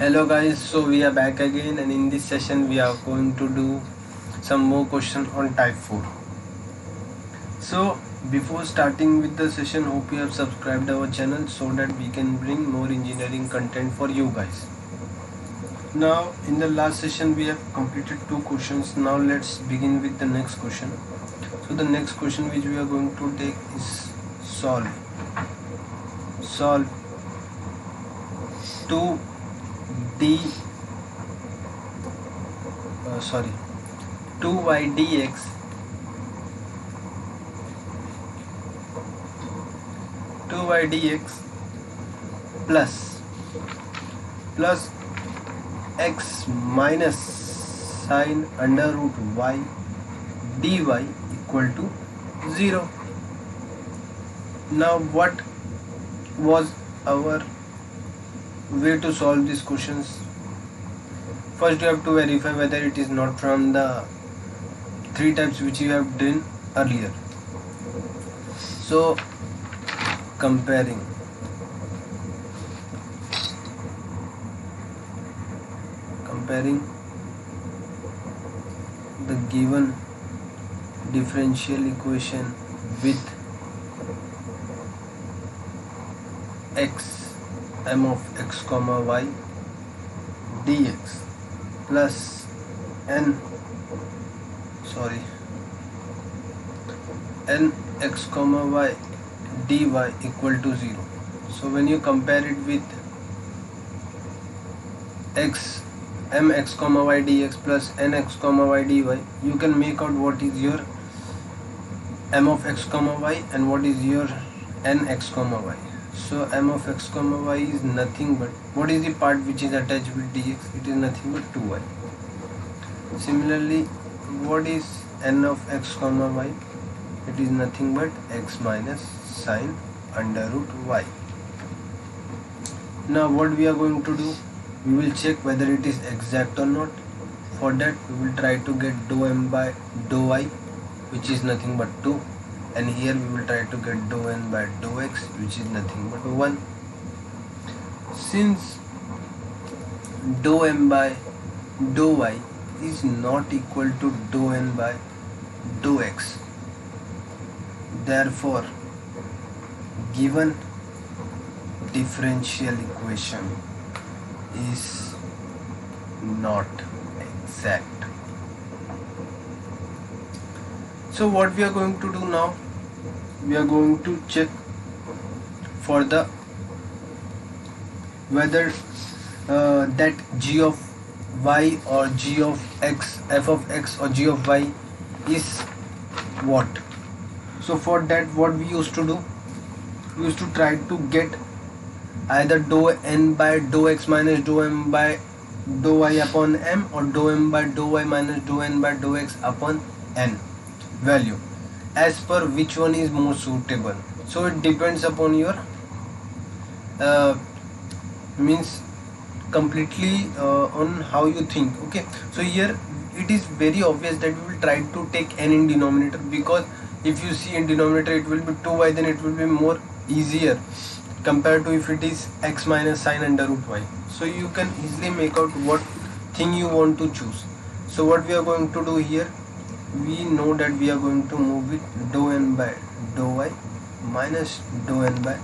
Hello guys, so we are back again, and in this session we are going to do some more question on type 4. So before starting with the session, hope you have subscribed our channel so that we can bring more engineering content for you guys. Now in the last session we have completed 2 questions. Now let's begin with the next question. So the next question which we are going to take is solve 2d 2y dx 2y dx plus x minus sine under root y dy equal to 0. Now what was our way to solve these questions? First you have to verify whether it is not from the 3 types which you have done earlier. So comparing the given differential equation with x m of x comma y dx plus n x comma y dy equal to 0. So when you compare it with mx comma y dx plus nx comma y dy, you can make out what is your m of x comma y and what is your nx comma y. So m of x comma y is nothing but, what is the part which is attached with dx? It is nothing but 2y. Similarly, what is n of x comma y? It is nothing but x minus sine under root y. Now what we are going to do, we will check whether it is exact or not. For that we will try to get dou m by dou y, which is nothing but 2, and here we will try to get dou n by dou x, which is nothing but 1. Since dou m by dou y is not equal to dou n by dou x, therefore given differential equation is not exact. So what we are going to do now, we are going to check for the whether that g of y or g of x, f of x or g of y is what. So for that, what we used to do, we used to try to get either dou n by dou x minus dou m by dou y upon m, or dou m by dou y minus dou n by dou x upon n value, as per which one is more suitable. So it depends upon your means completely on how you think. Okay, so here it is very obvious that we will try to take n in denominator, because if you see in denominator it will be 2y, then it will be more easier compared to if it is x minus sine under root y. So you can easily make out what thing you want to choose. So what we are going to do here, we know that we are going to move with dou n by dou y minus dou n by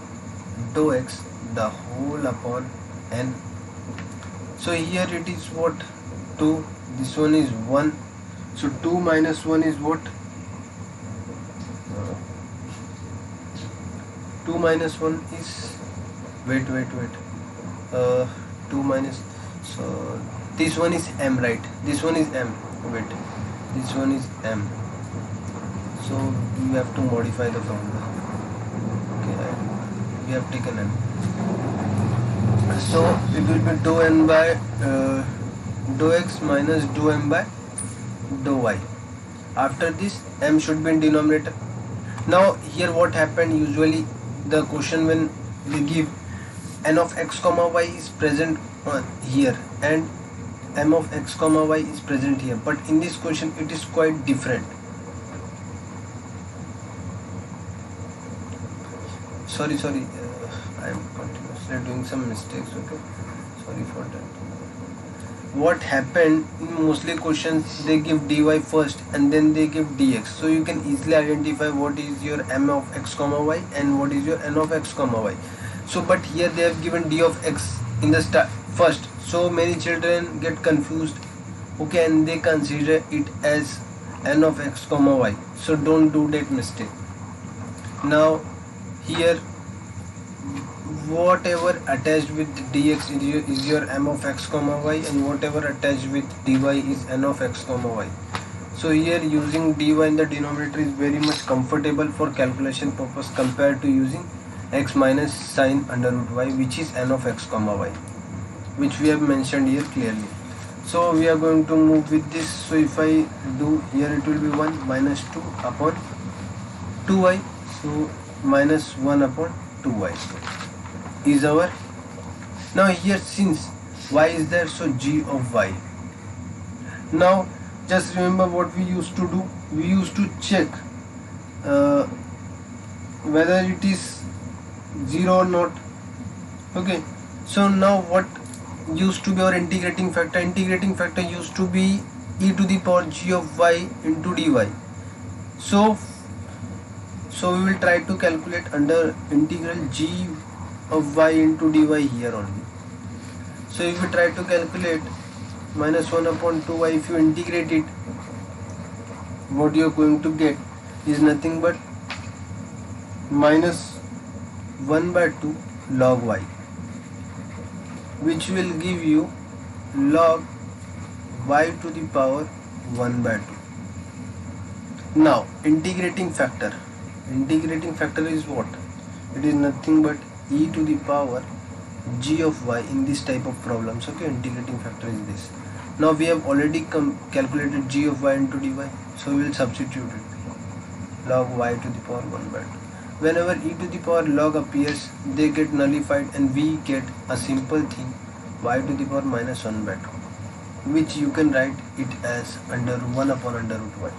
dou x the whole upon n. So here it is what, 2, this one is 1, so 2 minus 1 is what, 2 minus 1 is, wait 2 minus, so this one is m, right? This one is m, wait, this one is m, so we have to modify the formula. Okay, we have taken m, so it will be dou n by dou x minus dou m by dou y. After this, m should be in denominator. Now here what happened, usually the question when they give n of x comma y is present here and m of x comma y is present here, but in this question it is quite different. Sorry, I am continuously doing some mistakes. Okay, sorry for that. What happened in mostly questions, they give dy first and then they give dx, so you can easily identify what is your m of x comma y and what is your n of x comma y. So but here they have given d of x in the start first, so many children get confused, okay, and they consider it as n of x comma y, so don't do that mistake. Now here whatever attached with dx is your m of x comma y, and whatever attached with dy is n of x comma y. So here using dy in the denominator is very much comfortable for calculation purpose compared to using x minus sine under root y, which is n of x comma y, which we have mentioned here clearly. So we are going to move with this. So if I do here, it will be 1 minus 2 upon 2y, so minus 1 upon 2y is our. Now here since y is there, so g of y. Now just remember what we used to do. We used to check whether it is 0 or not. Okay, so now what used to be our integrating factor? Integrating factor used to be e to the power g of y into dy. So we will try to calculate under integral g of y into dy here only. So if we try to calculate minus 1 upon 2y, if you integrate it, what you are going to get is nothing but minus 1 by 2 log y, which will give you log y to the power 1 by 2. Now integrating factor is what? It is nothing but e to the power g of y in this type of problems. Okay, integrating factor is this. Now we have already calculated g of y into dy, so we will substitute it, log y to the power 1 by 2. Whenever e to the power log appears, they get nullified and we get a simple thing, y to the power minus 1 by 2, which you can write it as under 1 upon under root y.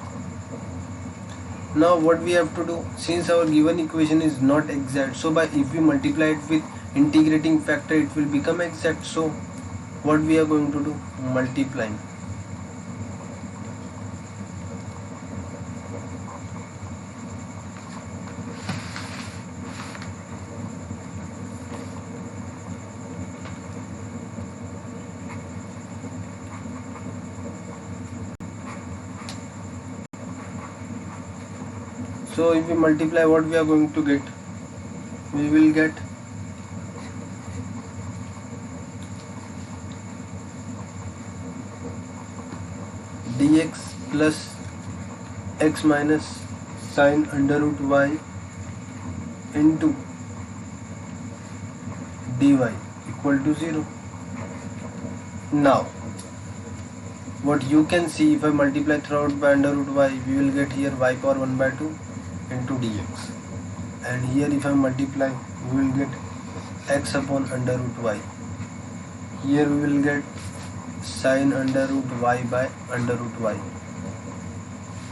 Now what we have to do, since our given equation is not exact, so if we multiply it with integrating factor, it will become exact. So what we are going to do, multiplying. So if we multiply, what we are going to get, we will get dx plus x minus sine under root y into dy equal to 0. Now what you can see, if I multiply throughout by under root y, we will get here y power 1 by 2 into dx, and here if I multiply, we will get x upon under root y. Here we will get sine under root y by under root y,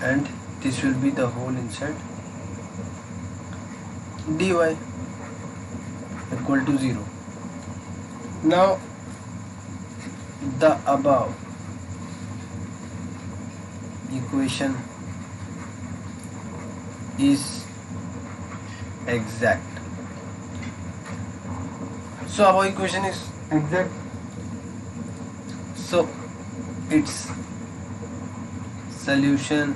and this will be the whole inside dy equal to 0. Now the above equation is exact. So our equation is exact, so its solution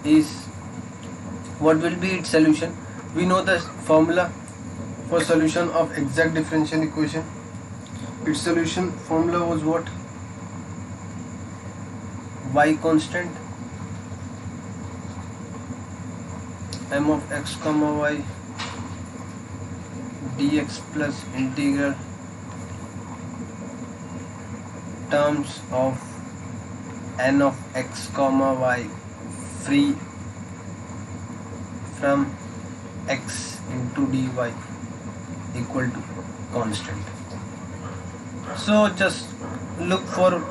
is, what will be its solution? We know the formula for solution of exact differential equation. Its solution formula was what? Y constant m of x comma y dx plus integral terms of n of x comma y free from x into dy equal to constant. So just look for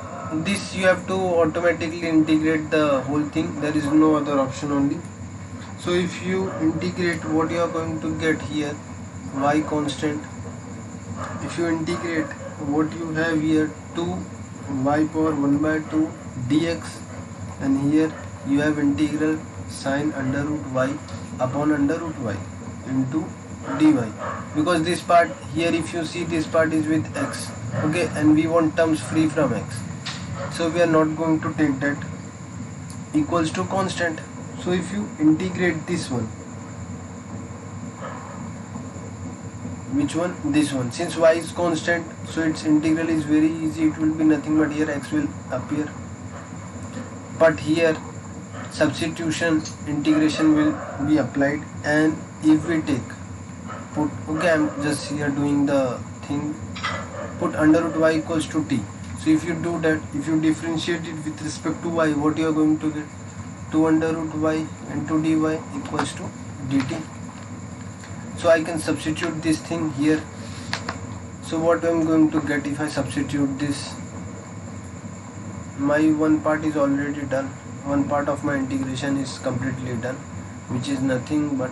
this, you have to automatically integrate the whole thing, there is no other option only. So if you integrate, what you are going to get here, y constant if you integrate, what you have here, 2 y power 1 by 2 dx, and here you have integral sine under root y upon under root y into dy, because this part here, if you see, this part is with x, okay, and we want terms free from x, so we are not going to take that, equals to constant. So if you integrate this one, which one, this one, since y is constant, so its integral is very easy, it will be nothing but here x will appear, but here substitution integration will be applied, and if we take, put, okay, I'm just here doing the thing, put under root y equals to t. So if you do that, if you differentiate it with respect to y, what you are going to get, 2 under root y into dy equals to dt. So I can substitute this thing here. So what I'm going to get if I substitute this, my one part is already done, one part of my integration is completely done, which is nothing but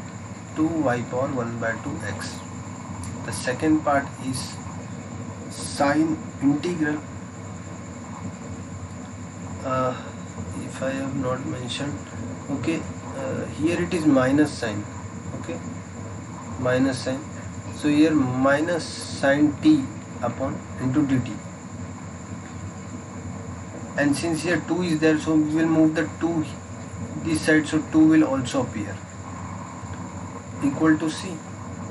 2y power 1 by 2x. The second part is sine integral, if I have not mentioned, okay, here it is minus sign, okay, minus sign, so here minus sine t upon into dt, and since here 2 is there, so we will move the 2 this side, so 2 will also appear, equal to c.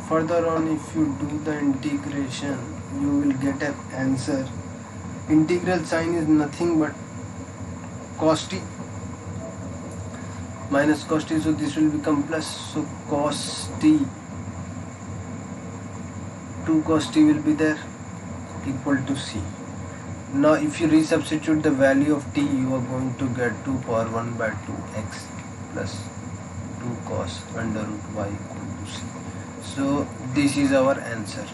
Further on, if you do the integration, you will get an answer. Integral sign is nothing but cos t minus cos t, so this will become plus, so cos t, 2 cos t will be there, equal to c. Now if you resubstitute the value of t, you are going to get 2 power 1 by 2x plus 2 cos under root y equal to c. So this is our answer.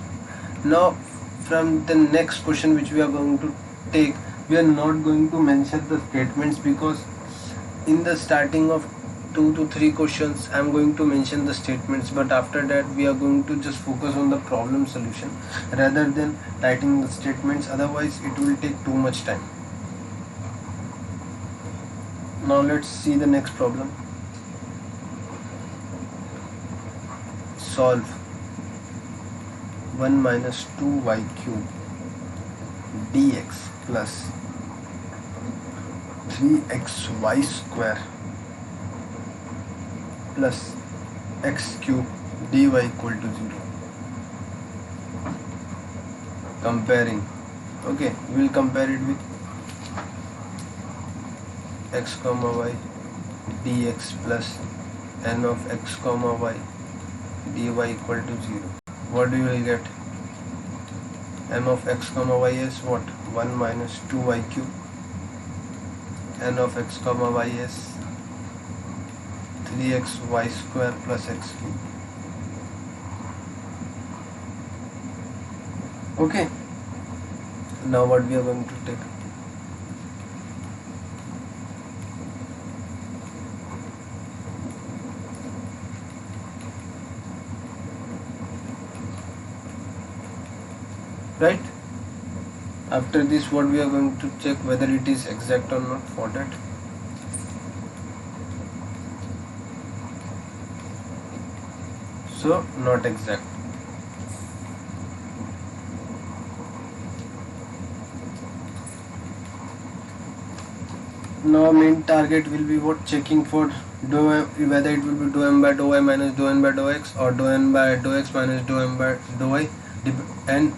Now from the next question which we are going to take, we are not going to mention the statements, because in the starting of 2 to 3 questions I am going to mention the statements, but after that we are going to just focus on the problem solution rather than writing the statements, otherwise it will take too much time. Now let's see the next problem. Solve 1 minus 2y cube dx plus 3xy square plus x cube dy equal to 0. Comparing, okay, we will compare it with x comma y dx plus n of x comma y dy equal to 0. What we will get? M of x comma y is what? 1 minus 2y cube. N of x comma y is 3xy square plus x cube. Okay. Now what we are going to take? Right? After this, what we are going to check whether it is exact or not. For that, so not exact. Now main target will be what? Checking for dou m, whether it will be dou m by dou y minus dou n by dou x, or dou n by dou x minus dou m by dou y, and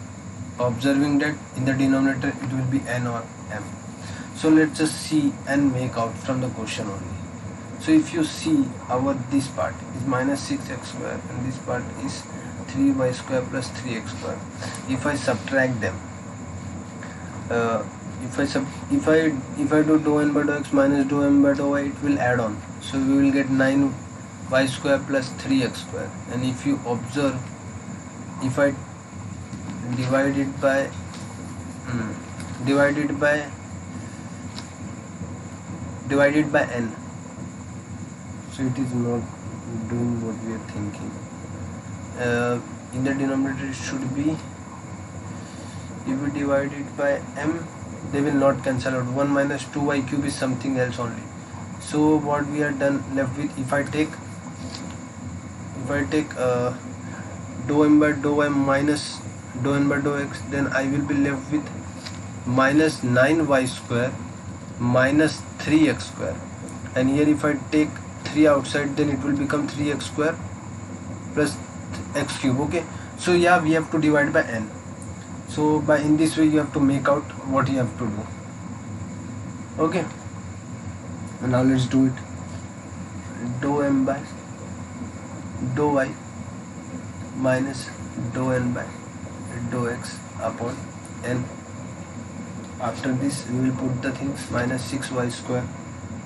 observing that in the denominator it will be n or m. So let's just see and make out from the question only. So if you see, our this part is minus 6x square and this part is 3y square plus 3x square. If I subtract them, if I do dou n by dou x minus dou m by dou y, it will add on. So we will get 9y square plus 3x square. And if you observe, if I divide it by n, so it is not doing what we are thinking. In the denominator it should be If we divide it by m, they will not cancel out. 1 minus 2y cube is something else only. So what we are done left with, if I take dou m by dou y minus dou n by dou x, then I will be left with minus 9y square minus 3x square. And here if I take 3 outside, then it will become 3x square plus x cube. Okay, so yeah, we have to divide by n. So by in this way you have to make out what you have to do. Okay, now let's do it. Dou m by dou y minus dou n by dou x upon n. After this we will put the things, minus 6y square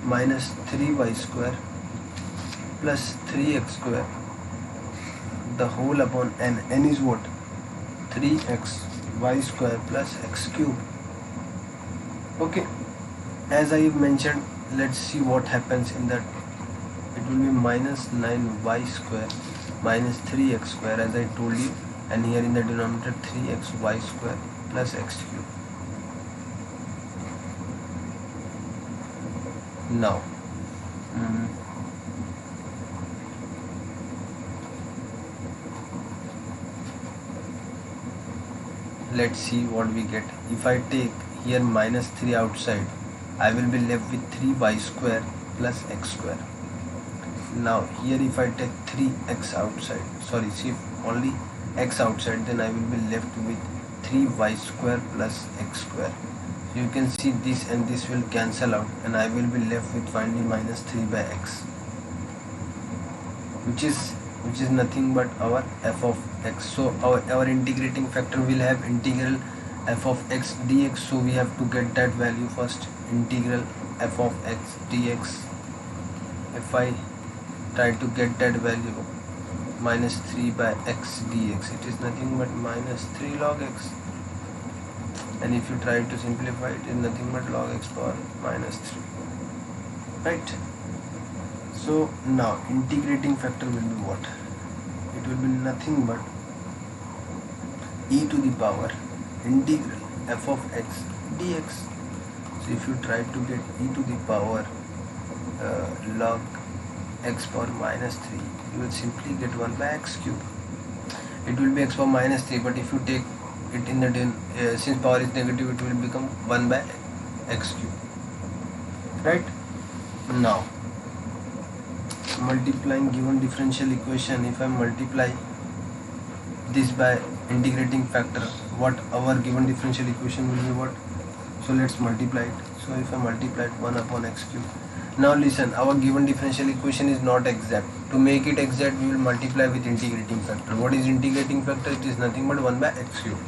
minus 3y square plus 3x square, the whole upon n. N is what? 3x y square plus x cube. Okay, as I mentioned, let's see what happens in that. It will be minus 9y square minus 3x square, as I told you, and here in the denominator 3xy square plus x cube. Now let's see what we get. If I take here minus 3 outside, I will be left with 3y square plus x square. Now here if I take 3x outside, sorry, see only x outside, then I will be left with 3y square plus x square. So you can see this and this will cancel out, and I will be left with finally minus 3 by x, which is nothing but our f of x. So our integrating factor will have integral f of x dx. So we have to get that value first, integral f of x dx. If I try to get that value, minus 3 by x dx, it is nothing but minus 3 log x. And if you try to simplify, it is nothing but log x power minus 3, right? So now integrating factor will be what? It will be nothing but e to the power integral f of x dx. So if you try to get e to the power log x power minus 3, you will simply get 1 by x cube. It will be x power minus 3, but if you take it in the since power is negative, it will become 1 by x cube, right? Now multiplying given differential equation, if I multiply this by integrating factor, what our given differential equation will be what? So let's multiply it. So if I multiply it, 1 upon x cube. Now listen, our given differential equation is not exact. To make it exact, we will multiply with integrating factor. What is integrating factor? It is nothing but 1 by x cube.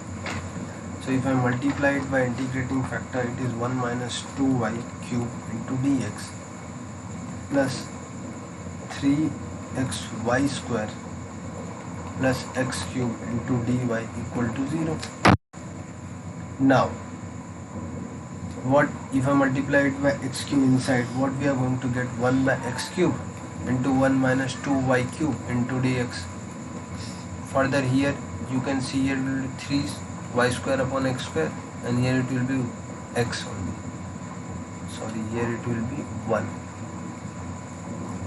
So if I multiply it by integrating factor, it is 1 minus 2y cube into dx plus 3xy square plus x cube into dy equal to 0. Now what if I multiply it by x cube inside, what we are going to get? 1 by x cube into 1 minus 2y cube into dx. Further here you can see here will be 3y square upon x square, and here it will be x only. Sorry, here it will be 1.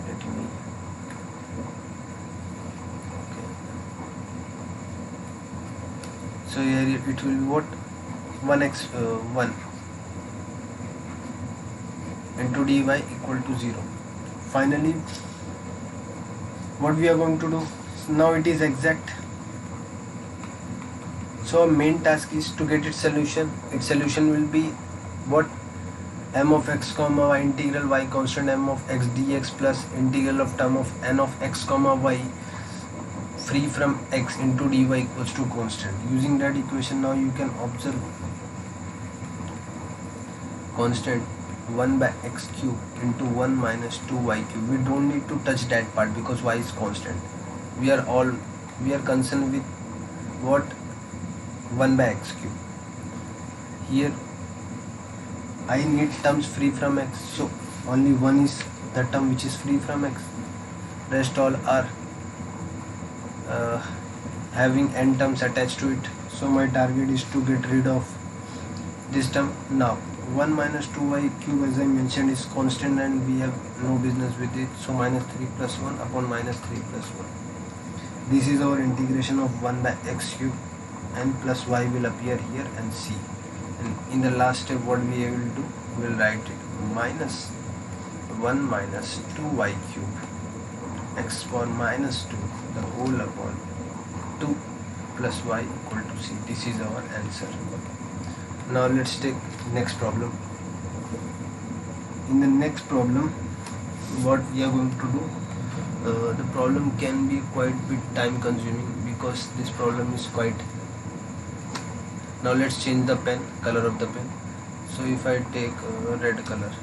Let me so here it will be what? 1x 1 into dy equal to 0. Finally what we are going to do now, it is exact. So our main task is to get its solution. Its solution will be what? M of x comma y integral y constant m of x dx plus integral of term of n of x comma y free from x into dy equals to constant. Using that equation, now you can observe constant 1 by x cube into 1 minus 2y cube. We don't need to touch that part because y is constant. We are concerned with what? 1 by x cube. Here I need terms free from x, so only 1 is the term which is free from x. Rest all are having n terms attached to it. So my target is to get rid of this term. Now 1 minus 2y cube, as I mentioned, is constant and we have no business with it. So minus 3 plus 1 upon minus 3 plus 1. This is our integration of 1 by x cube, and plus y will appear here and c. And in the last step, what we will do, we will write it minus 1 minus 2y cube x power minus 2 the whole upon 2 plus y equal to c. This is our answer. Now let's take next problem. In the next problem, what we are going to do, the problem can be quite bit time consuming because this problem is quite. Now let's change the pen, color of the pen. So if I take red color is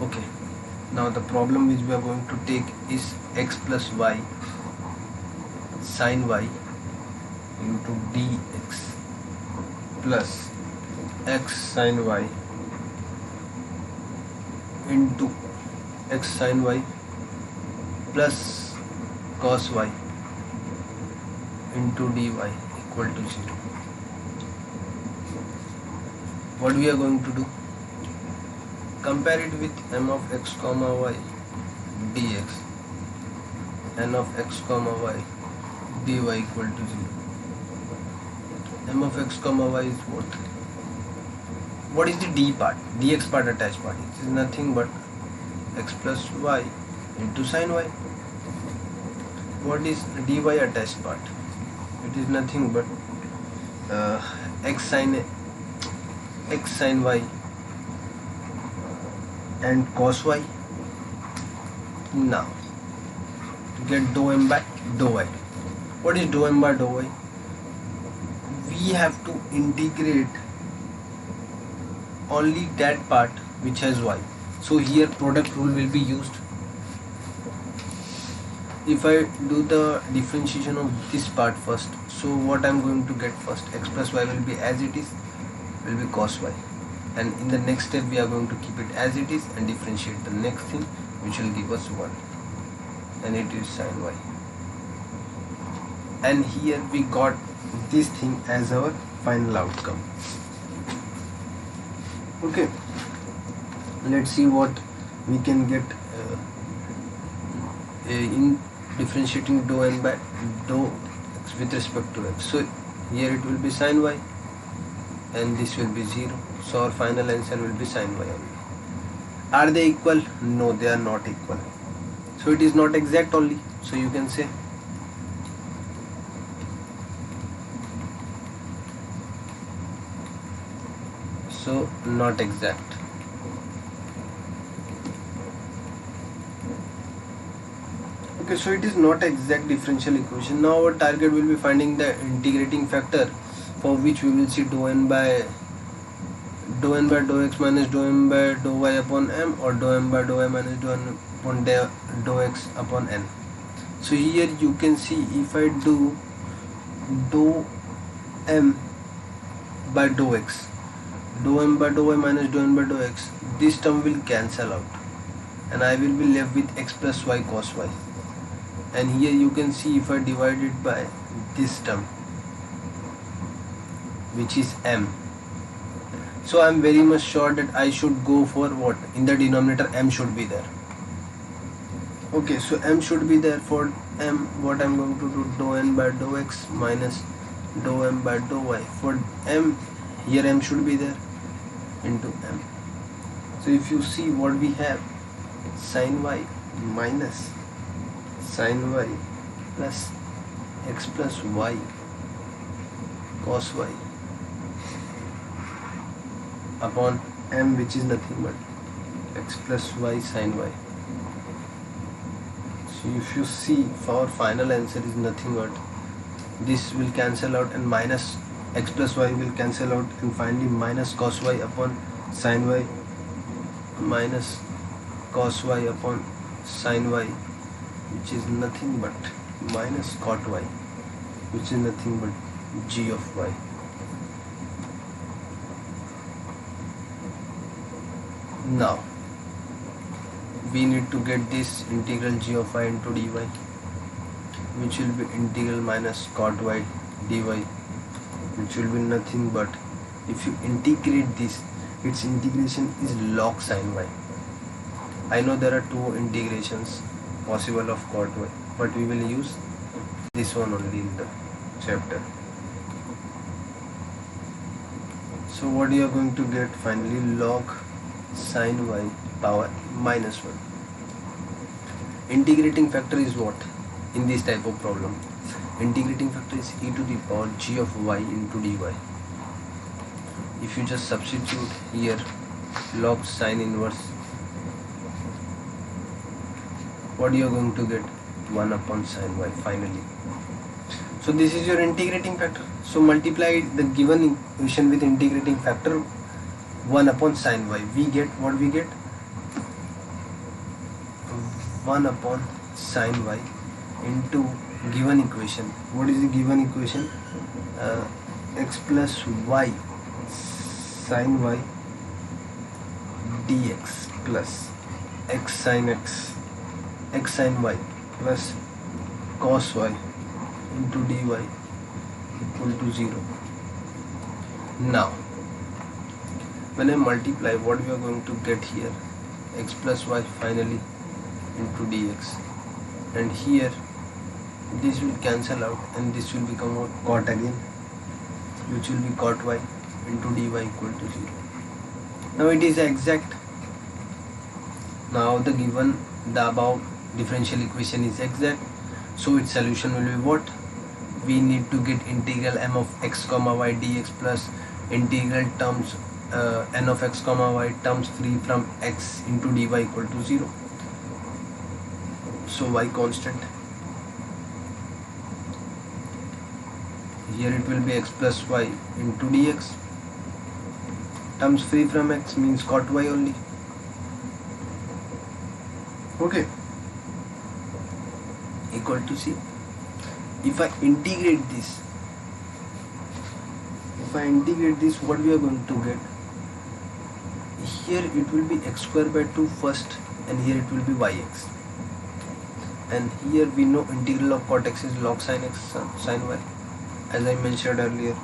okay. Now the problem which we are going to take is x plus y sin y into dx plus x sin y into x sin y plus cos y into dy equal to 0. What we are going to do? Compare it with m of x comma y dx, n of x comma y dy equal to 0. M of x comma y is what? What is the d part? Dx part, attached part. It is nothing but x plus y into sin y. What is dy attached part? It is nothing but x sin y and cos y. Now to get dou m by dou y. What is dou m by dou y? We have to integrate only that part which has y. So here product rule will be used. If I do the differentiation of this part first, so what I am going to get first, x plus y will be as it is, will be cos y, and in the next step we are going to keep it as it is and differentiate the next thing which will give us 1, and it is sin y. And here we got this thing as our final outcome. Okay, let's see what we can get in differentiating dou n by dou x with respect to x. So here it will be sin y and this will be 0. So our final answer will be sin y only. Are they equal? No, they are not equal. So it is not exact only. So you can say so not exact. Okay, so it is not exact differential equation. Now our target will be finding the integrating factor, for which we will see dou n by dou x minus dou m by dou y upon m, or dou m by dou y minus dou n upon dou x upon n. So here you can see, if I do dou m by dou x, dou m by dou y minus dou n by dou x, this term will cancel out and I will be left with x plus y cos y. And here you can see, if I divide it by this term which is m, so I am very much sure that I should go for what? In the denominator m should be there. Okay, so m should be there. For m, what I am going to do, dou n by dou x minus dou m by dou y. For m, here m should be there into m. So if you see what we have, sin y minus sin y plus x plus y cos y upon m, which is nothing but x plus y sin y. So if you see, our final answer is nothing but this will cancel out and minus x plus y will cancel out, and finally minus cos y upon sin y minus cos y upon sin y, which is nothing but minus cot y, which is nothing but g of y. Now we need to get this integral g of y into dy, which will be integral minus cot y dy, which will be nothing but, if you integrate this, its integration is log sin y. I know there are two integrations possible of cot y, but we will use this one only in the chapter. So what you are going to get finally, log sin y power minus 1. Integrating factor is what in this type of problem? Integrating factor is e to the power g of y into dy. If you just substitute here log sin inverse, what you are going to get? 1 upon sin y finally. So this is your integrating factor. So multiply the given equation with integrating factor 1 upon sin y. We get what we get? 1 upon sin y into given equation. What is the given equation? X plus y sin y dx plus x sin y plus cos y into dy equal to 0. Now when I multiply, what we are going to get here? X plus y finally into dx, and here this will cancel out and this will become what? Cot again, which will be cot y into dy equal to 0. Now it is exact. Now the above differential equation is exact, so its solution will be what? We need to get integral m of x comma y dx plus integral terms n of x comma y terms free from x into dy equal to 0. So y constant, here it will be x plus y into dx, terms free from x means cot y only. Okay, equal to c. If I integrate this, what we are going to get? Here it will be x square by 2 first, and here it will be yx, and here we know integral of cot x is log sin x sin y, as I mentioned earlier.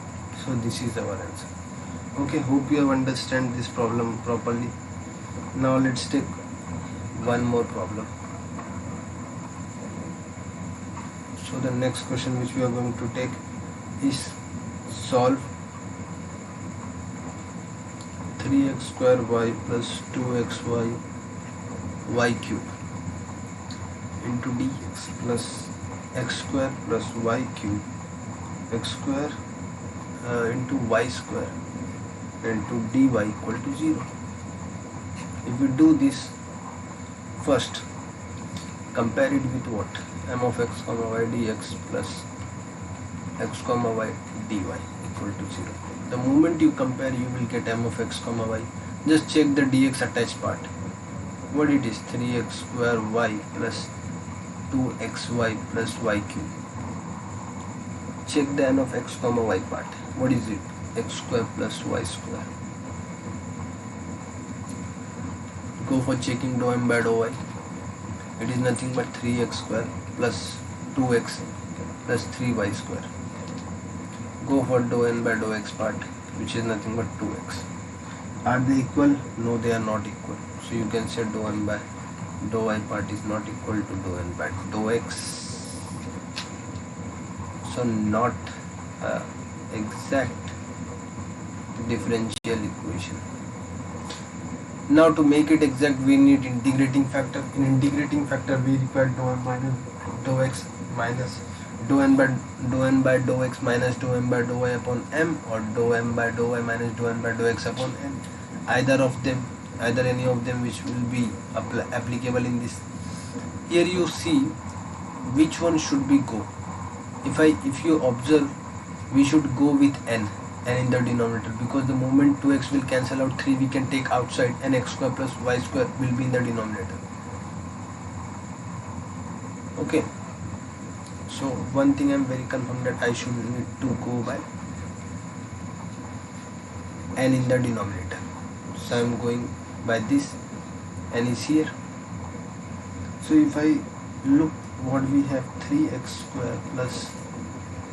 So this is our answer. Okay, hope you have understand this problem properly. Now let's take one more problem. So the next question which we are going to take is solve 3x square y plus 2xy y cube into dx plus x square plus y cube x square into y square into dy equal to 0. If we do this, first compare it with what? M of x comma y dx plus x comma y dy equal to 0. The moment you compare, you will get m of x comma y. Just check the dx attached part. What it is? 3x square y plus 2xy plus y cube. Check the n of x comma y part. What is it? X square plus y square. Go for checking dou m by dou y. It is nothing but 3x square plus 2x plus 3y square. Go for dou n by dou x part, which is nothing but 2x. Are they equal? No, they are not equal. So you can say dou n by dou y part is not equal to dou n by dou x. So not exact differential equation. Now to make it exact, we need integrating factor. In integrating factor, we require dou m minus dou x minus dou n by dou x minus dou m by dou y upon m, or dou m by dou y minus dou n by dou x upon n. Either any of them which will be applicable in this. Here you see which one should we go. If you observe, we should go with n in the denominator, because the moment 2x will cancel out, 3 we can take outside, and x square plus y square will be in the denominator. Okay, so one thing I am very confirmed that I should need to go by n in the denominator. So I am going by this, n is here. So if I look, what we have, 3x square plus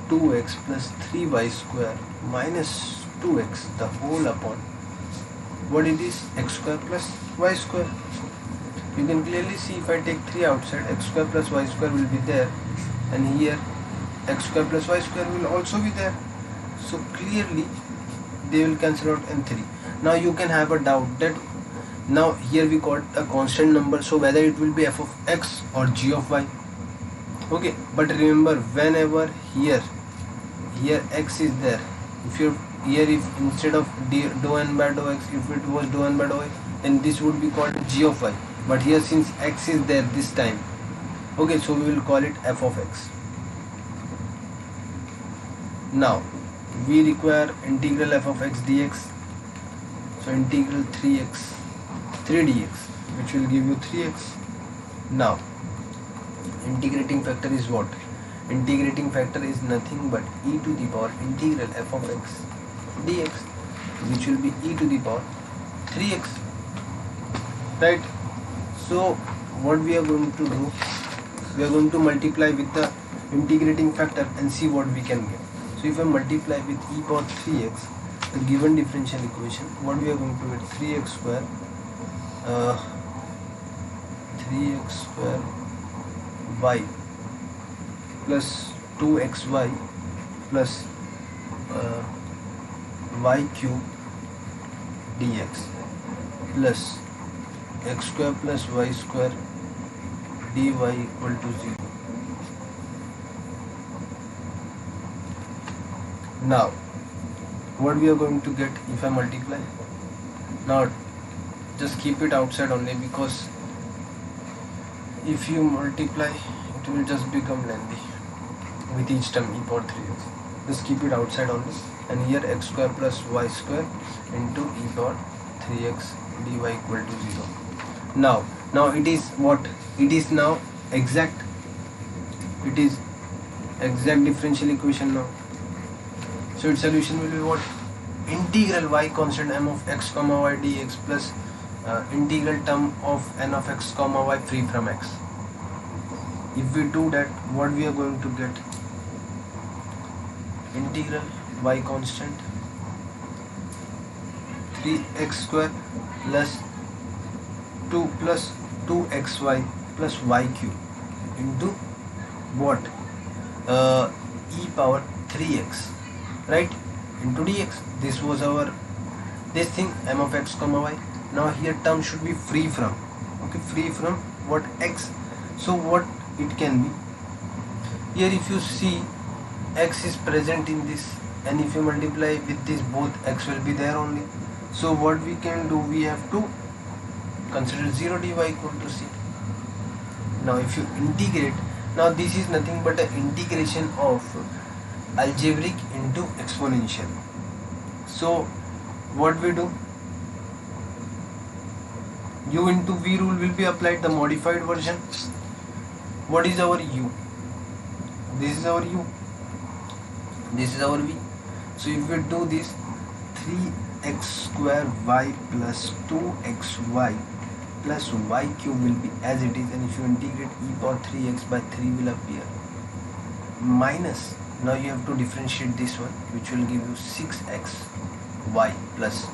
2x plus 3y square minus 2x the whole upon what it is, x square plus y square. You can clearly see if I take 3 outside, x square plus y square will be there, and here x square plus y square will also be there. So clearly they will cancel out in 3. Now you can have a doubt that now here we got a constant number, so whether it will be f of x or g of y. Okay, but remember, whenever here x is there, if you here, if instead of dou n by dou x, if it was dou n by dou y, then this would be called g of y. But here since x is there this time, okay, so we will call it f of x. Now we require integral f of x dx, so integral 3 dx, which will give you 3x. Now integrating factor is what? Integrating factor is nothing but e to the power integral f of x dx, which will be e to the power 3x, right? So what we are going to do, we are going to multiply with the integrating factor and see what we can get. So if I multiply with e power 3x, the given differential equation, what we are going to get, 3x square 3x square y plus 2xy plus y cube dx plus x square plus y square dy equal to 0. Now what we are going to get if I multiply? Now just keep it outside only, because if you multiply it will just become lengthy with each term e power 3x. Just keep it outside only, and here x square plus y square into e power 3x dy equal to 0. Now it is what? It is now exact. It is exact differential equation now. So its solution will be what? Integral y constant m of x comma y dx plus integral term of n of x comma y free from x. If we do that, what we are going to get? Integral y constant 3x square plus 2 plus 2xy plus y cube into what? E power 3x, right, into dx. This was our this thing, m of x comma y. Now here term should be free from, okay, free from what? X. So what it can be? Here if you see, x is present in this, and if you multiply with this, both x will be there only. So what we can do, we have to consider 0 dy equal to c. Now if you integrate, now this is nothing but an integration of algebraic into exponential. So what we do, u into v rule will be applied, the modified version. What is our u? This is our u, this is our v. So if we do this, 3x square y plus 2xy plus y cube will be as it is, and if you integrate e power 3x by 3 will appear, minus, now you have to differentiate this one, which will give you 6x y plus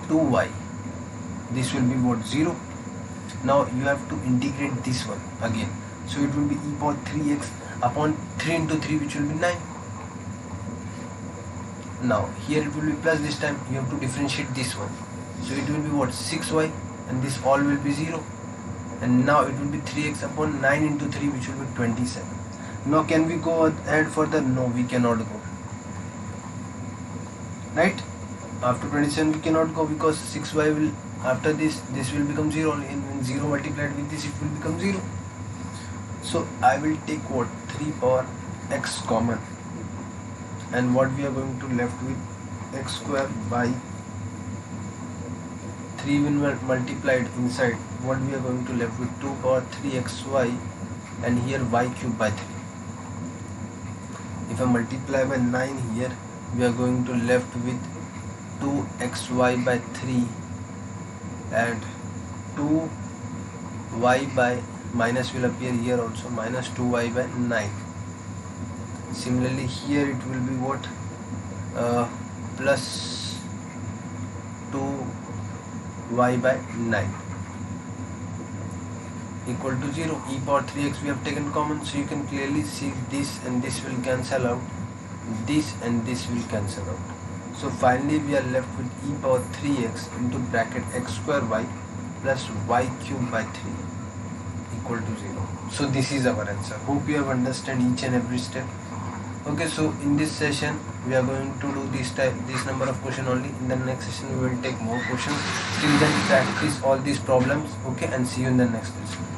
2y. This will be what? 0. Now you have to integrate this one again, so it will be e power 3x upon 3 into 3, which will be 9. Now here it will be plus, this time you have to differentiate this one, so it will be what? 6y, and this all will be 0, and now it will be 3x upon 9 into 3, which will be 27. Now can we go ahead further? No, we cannot go, right? After 27 we cannot go, because 6y will, after this will become 0 only, and when 0 multiplied with this, it will become 0. So I will take what? 3 power x common, and what we are going to left with, x square by 3 when multiplied inside, what we are going to left with, 2 power 3xy, and here y cube by 3. If I multiply by 9 here, we are going to left with 2xy by 3 and 2y by, minus will appear here also, minus 2y by 9. Similarly here it will be what, plus 2y by 9 equal to 0. E power 3x we have taken common, so you can clearly see this and this will cancel out, this and this will cancel out. So finally we are left with e power 3x into bracket x square y plus y cube by 3 equal to 0. So this is our answer. Hope you have understood each and every step. Okay, so in this session we are going to do this number of question only. In the next session we will take more questions. Till then practice all these problems. Okay, and see you in the next lesson.